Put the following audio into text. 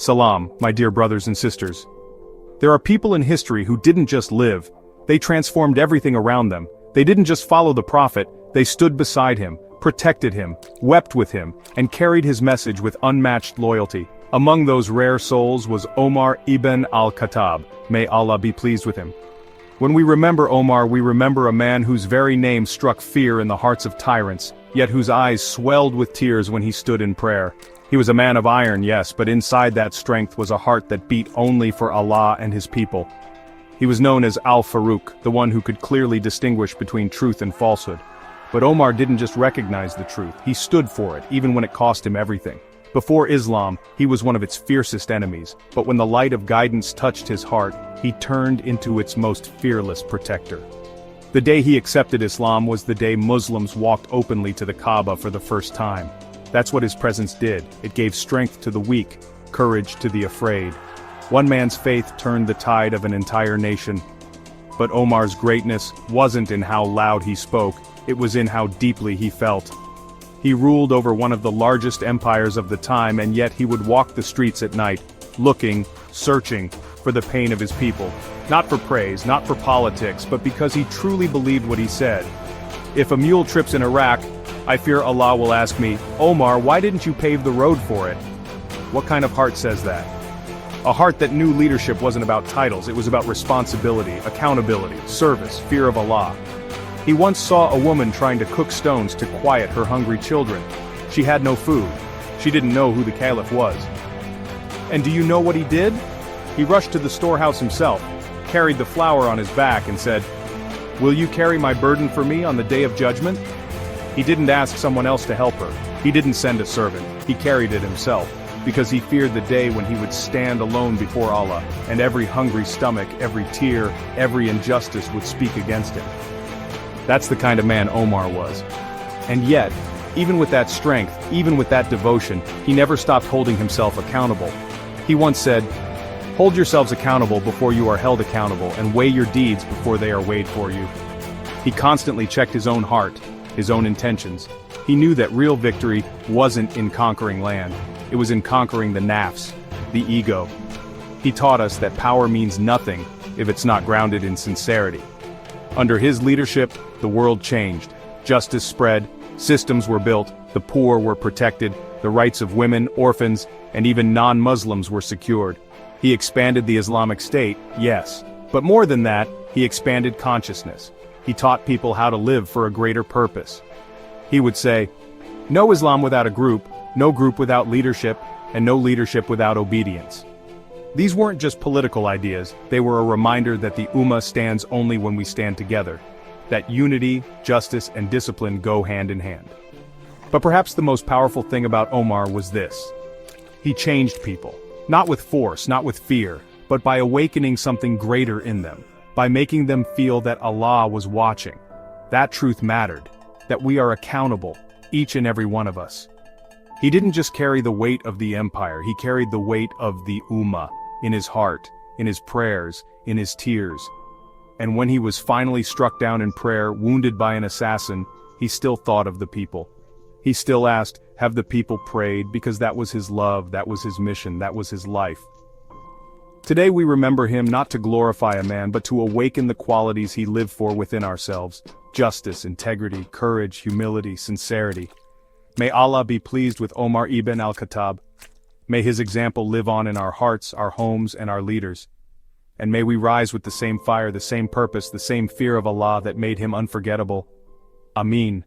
Salam, my dear brothers and sisters. There are people in history who didn't just live, they transformed everything around them. They didn't just follow the prophet, they stood beside him, protected him, wept with him, and carried his message with unmatched loyalty. Among those rare souls was Omar ibn Al-Khattab, may Allah be pleased with him. When we remember Omar, we remember a man whose very name struck fear in the hearts of tyrants, yet whose eyes swelled with tears when he stood in prayer. He was a man of iron, yes, but inside that strength was a heart that beat only for Allah and his people. He was known as Al-Faruq, the one who could clearly distinguish between truth and falsehood. But Omar didn't just recognize the truth, he stood for it, even when it cost him everything. Before Islam, he was one of its fiercest enemies, but when the light of guidance touched his heart, he turned into its most fearless protector. The day he accepted Islam was the day Muslims walked openly to the Kaaba for the first time. That's what his presence did. It gave strength to the weak, courage to the afraid. One man's faith turned the tide of an entire nation. But Omar's greatness wasn't in how loud he spoke, it was in how deeply he felt. He ruled over one of the largest empires of the time, and yet he would walk the streets at night, looking, searching, for the pain of his people. Not for praise, not for politics, but because he truly believed what he said. If a mule trips in Iraq, I fear Allah will ask me, Omar, why didn't you pave the road for it? What kind of heart says that? A heart that knew leadership wasn't about titles, it was about responsibility, accountability, service, fear of Allah. He once saw a woman trying to cook stones to quiet her hungry children. She had no food. She didn't know who the Caliph was. And do you know what he did? He rushed to the storehouse himself, carried the flour on his back and said, "Will you carry my burden for me on the day of judgment?" He didn't ask someone else to help her. He didn't send a servant. He carried it himself, because he feared the day when he would stand alone before Allah, and every hungry stomach, every tear, every injustice would speak against him. That's the kind of man Omar was. And yet, even with that strength, even with that devotion, he never stopped holding himself accountable. He once said, "Hold yourselves accountable before you are held accountable, and weigh your deeds before they are weighed for you." He constantly checked his own heart, his own intentions. He knew that real victory wasn't in conquering land, it was in conquering the nafs, the ego. He taught us that power means nothing if it's not grounded in sincerity. Under his leadership, the world changed. Justice spread, systems were built, the poor were protected, the rights of women, orphans, and even non-Muslims were secured. He expanded the Islamic State, yes, but more than that, he expanded consciousness. He taught people how to live for a greater purpose. He would say, "No Islam without a group, no group without leadership, and no leadership without obedience." These weren't just political ideas, they were a reminder that the Ummah stands only when we stand together, that unity, justice, and discipline go hand in hand. But perhaps the most powerful thing about Omar was this. He changed people, not with force, not with fear, but by awakening something greater in them, by making them feel that Allah was watching. That truth mattered, that we are accountable, each and every one of us. He didn't just carry the weight of the empire, he carried the weight of the Ummah, in his heart, in his prayers, in his tears. And when he was finally struck down in prayer, wounded by an assassin, he still thought of the people. He still asked, have the people prayed, because that was his love, that was his mission, that was his life. Today we remember him not to glorify a man, but to awaken the qualities he lived for within ourselves: justice, integrity, courage, humility, sincerity. May Allah be pleased with Omar ibn Al-Khattab. May his example live on in our hearts, our homes, and our leaders. And may we rise with the same fire, the same purpose, the same fear of Allah that made him unforgettable. Ameen.